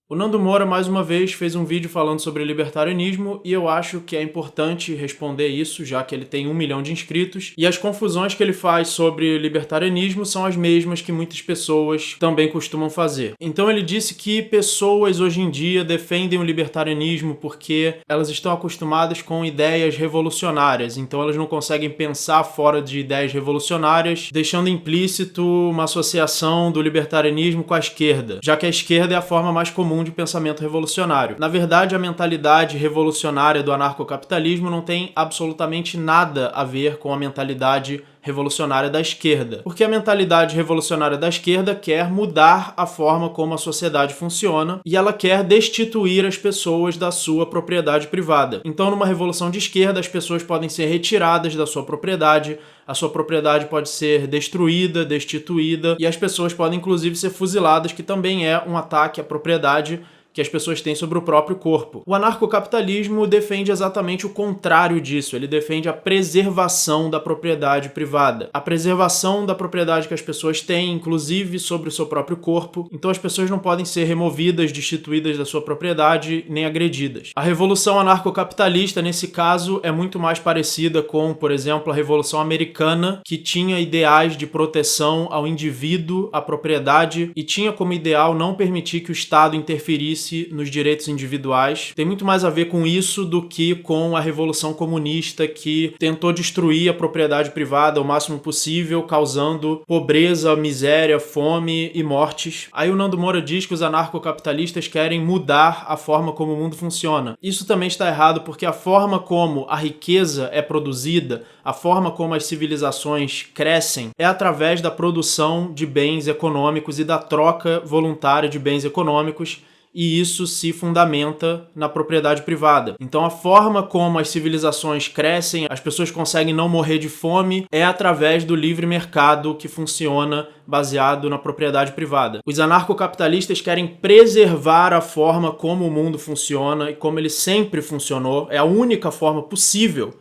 O Nando Moura, mais uma vez, fez um vídeo falando sobre libertarianismo e eu acho que é importante responder isso, já que ele tem 1 milhão de inscritos. E as confusões que ele faz sobre libertarianismo são as mesmas que muitas pessoas também costumam fazer. Então ele disse que pessoas hoje em dia defendem o libertarianismo porque elas estão acostumadas com ideias revolucionárias, então elas não conseguem pensar fora de ideias revolucionárias, deixando implícito uma associação do libertarianismo com a esquerda, já que a esquerda é a forma mais comum de pensamento revolucionário. Na verdade, a mentalidade revolucionária do anarcocapitalismo não tem absolutamente nada a ver com a mentalidade revolucionária da esquerda, porque a mentalidade revolucionária da esquerda quer mudar a forma como a sociedade funciona e ela quer destituir as pessoas da sua propriedade privada. Então, numa revolução de esquerda, as pessoas podem ser retiradas da sua propriedade, a sua propriedade pode ser destruída, destituída, e as pessoas podem inclusive ser fuziladas, que também é um ataque à propriedade que as pessoas têm sobre o próprio corpo. O anarcocapitalismo defende exatamente o contrário disso. Ele defende a preservação da propriedade privada. A preservação da propriedade que as pessoas têm, inclusive sobre o seu próprio corpo. Então as pessoas não podem ser removidas, destituídas da sua propriedade, nem agredidas. A revolução anarcocapitalista, nesse caso, é muito mais parecida com, por exemplo, a Revolução Americana, que tinha ideais de proteção ao indivíduo, à propriedade, e tinha como ideal não permitir que o Estado interferisse nos direitos individuais. Tem muito mais a ver com isso do que com a Revolução Comunista, que tentou destruir a propriedade privada o máximo possível, causando pobreza, miséria, fome e mortes. Aí o Nando Moura diz que os anarcocapitalistas querem mudar a forma como o mundo funciona. Isso também está errado, porque a forma como a riqueza é produzida, a forma como as civilizações crescem, é através da produção de bens econômicos e da troca voluntária de bens econômicos, e isso se fundamenta na propriedade privada. Então a forma como as civilizações crescem, as pessoas conseguem não morrer de fome, é através do livre mercado que funciona baseado na propriedade privada. Os anarcocapitalistas querem preservar a forma como o mundo funciona e como ele sempre funcionou. É a única forma possível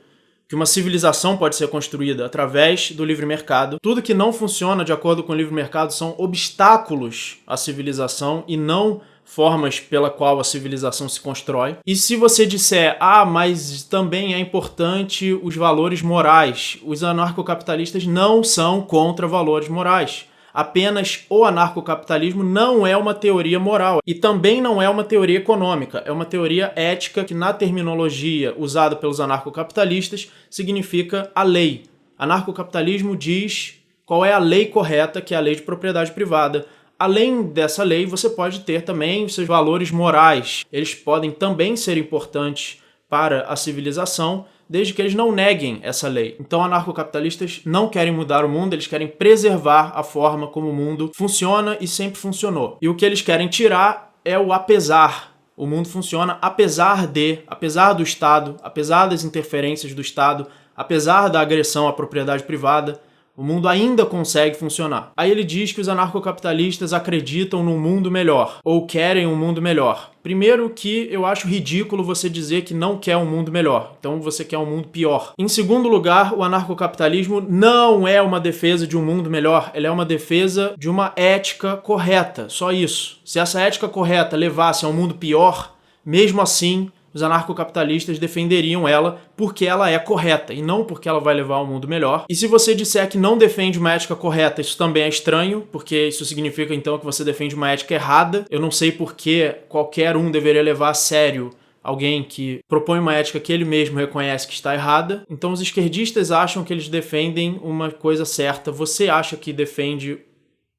que uma civilização pode ser construída, através do livre mercado. Tudo que não funciona de acordo com o livre mercado são obstáculos à civilização e não formas pela qual a civilização se constrói. E se você disser, mas também é importante os valores morais, os anarcocapitalistas não são contra valores morais. Apenas o anarcocapitalismo não é uma teoria moral e também não é uma teoria econômica, é uma teoria ética que, na terminologia usada pelos anarcocapitalistas, significa a lei. Anarcocapitalismo diz qual é a lei correta, que é a lei de propriedade privada. Além dessa lei, você pode ter também os seus valores morais. Eles podem também ser importantes para a civilização, desde que eles não neguem essa lei. Então, anarcocapitalistas não querem mudar o mundo, eles querem preservar a forma como o mundo funciona e sempre funcionou. E o que eles querem tirar é o apesar. O mundo funciona apesar do Estado, apesar das interferências do Estado, apesar da agressão à propriedade privada. O mundo ainda consegue funcionar. Aí ele diz que os anarcocapitalistas acreditam num mundo melhor, ou querem um mundo melhor. Primeiro que eu acho ridículo você dizer que não quer um mundo melhor, então você quer um mundo pior. Em segundo lugar, o anarcocapitalismo não é uma defesa de um mundo melhor, ele é uma defesa de uma ética correta, só isso. Se essa ética correta levasse a um mundo pior, mesmo assim, os anarcocapitalistas defenderiam ela porque ela é correta e não porque ela vai levar a um mundo melhor. E se você disser que não defende uma ética correta, isso também é estranho, porque isso significa então que você defende uma ética errada. Eu não sei por que qualquer um deveria levar a sério alguém que propõe uma ética que ele mesmo reconhece que está errada. Então os esquerdistas acham que eles defendem uma coisa certa, você acha que defende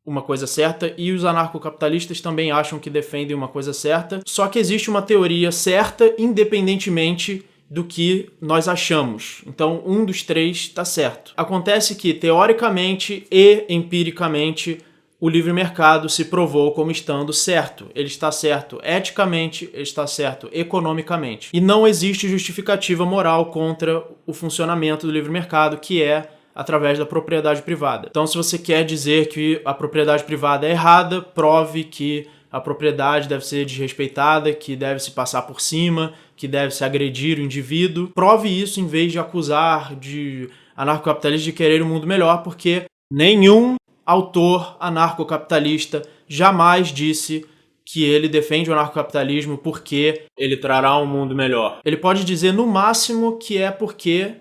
uma coisa certa e os anarcocapitalistas também acham que defendem uma coisa certa, só que existe uma teoria certa independentemente do que nós achamos. Então, um dos três está certo. Acontece que, teoricamente e empiricamente, o livre mercado se provou como estando certo. Ele está certo eticamente, ele está certo economicamente. E não existe justificativa moral contra o funcionamento do livre mercado, que é através da propriedade privada. Então, se você quer dizer que a propriedade privada é errada, prove que a propriedade deve ser desrespeitada, que deve se passar por cima, que deve se agredir o indivíduo. Prove isso em vez de acusar de anarcocapitalistas de querer um mundo melhor, porque nenhum autor anarcocapitalista jamais disse que ele defende o anarcocapitalismo porque ele trará um mundo melhor. Ele pode dizer, no máximo, que é porque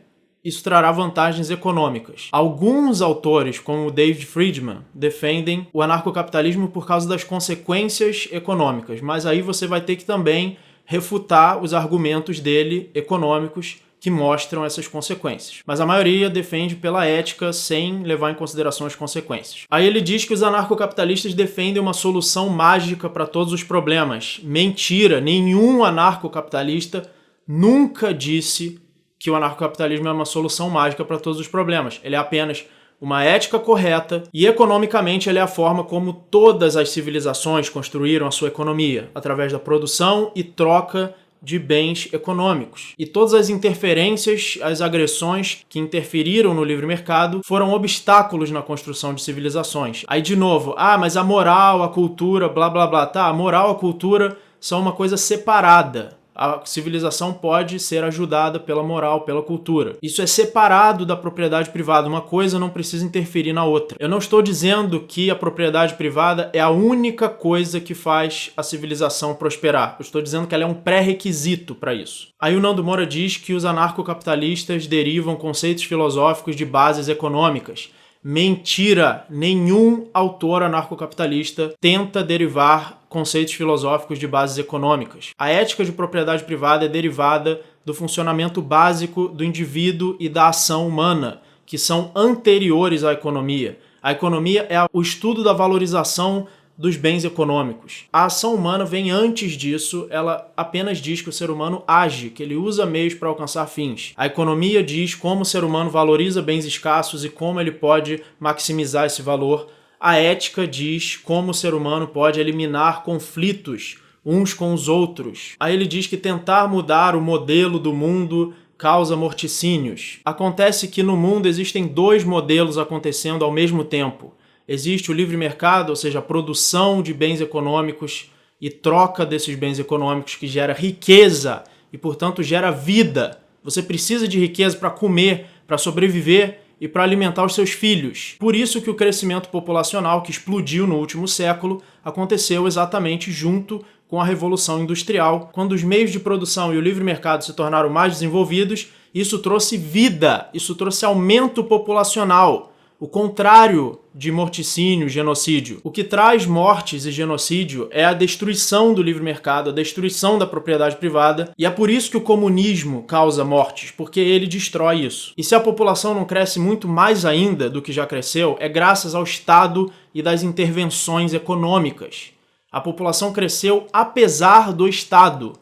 isso trará vantagens econômicas. Alguns autores, como o David Friedman, defendem o anarcocapitalismo por causa das consequências econômicas, mas aí você vai ter que também refutar os argumentos dele econômicos que mostram essas consequências. Mas a maioria defende pela ética sem levar em consideração as consequências. Aí ele diz que os anarcocapitalistas defendem uma solução mágica para todos os problemas. Mentira! Nenhum anarcocapitalista nunca disse que o anarcocapitalismo é uma solução mágica para todos os problemas. Ele é apenas uma ética correta e economicamente ele é a forma como todas as civilizações construíram a sua economia, através da produção e troca de bens econômicos. E todas as interferências, as agressões que interferiram no livre mercado foram obstáculos na construção de civilizações. Aí de novo, mas a moral, a cultura, blá blá blá. Tá, a moral e a cultura são uma coisa separada. A civilização pode ser ajudada pela moral, pela cultura. Isso é separado da propriedade privada. Uma coisa não precisa interferir na outra. Eu não estou dizendo que a propriedade privada é a única coisa que faz a civilização prosperar. Eu estou dizendo que ela é um pré-requisito para isso. Aí o Nando Moura diz que os anarcocapitalistas derivam conceitos filosóficos de bases econômicas. Mentira! Nenhum autor anarcocapitalista tenta derivar conceitos filosóficos de bases econômicas. A ética de propriedade privada é derivada do funcionamento básico do indivíduo e da ação humana, que são anteriores à economia. A economia é o estudo da valorização dos bens econômicos. A ação humana vem antes disso, ela apenas diz que o ser humano age, que ele usa meios para alcançar fins. A economia diz como o ser humano valoriza bens escassos e como ele pode maximizar esse valor. A ética diz como o ser humano pode eliminar conflitos uns com os outros. Aí ele diz que tentar mudar o modelo do mundo causa morticínios. Acontece que no mundo existem dois modelos acontecendo ao mesmo tempo. Existe o livre mercado, ou seja, a produção de bens econômicos e troca desses bens econômicos que gera riqueza e, portanto, gera vida. Você precisa de riqueza para comer, para sobreviver e para alimentar os seus filhos. Por isso que o crescimento populacional, que explodiu no último século, aconteceu exatamente junto com a Revolução Industrial. Quando os meios de produção e o livre mercado se tornaram mais desenvolvidos, isso trouxe vida, isso trouxe aumento populacional. O contrário de morticínio, genocídio. O que traz mortes e genocídio é a destruição do livre mercado, a destruição da propriedade privada, e é por isso que o comunismo causa mortes, porque ele destrói isso. E se a população não cresce muito mais ainda do que já cresceu, é graças ao Estado e das intervenções econômicas. A população cresceu apesar do Estado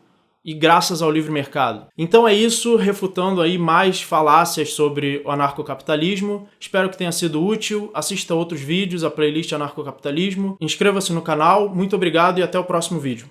e graças ao livre mercado. Então é isso, refutando aí mais falácias sobre o anarcocapitalismo. Espero que tenha sido útil. Assista outros vídeos, a playlist Anarcocapitalismo. Inscreva-se no canal. Muito obrigado e até o próximo vídeo.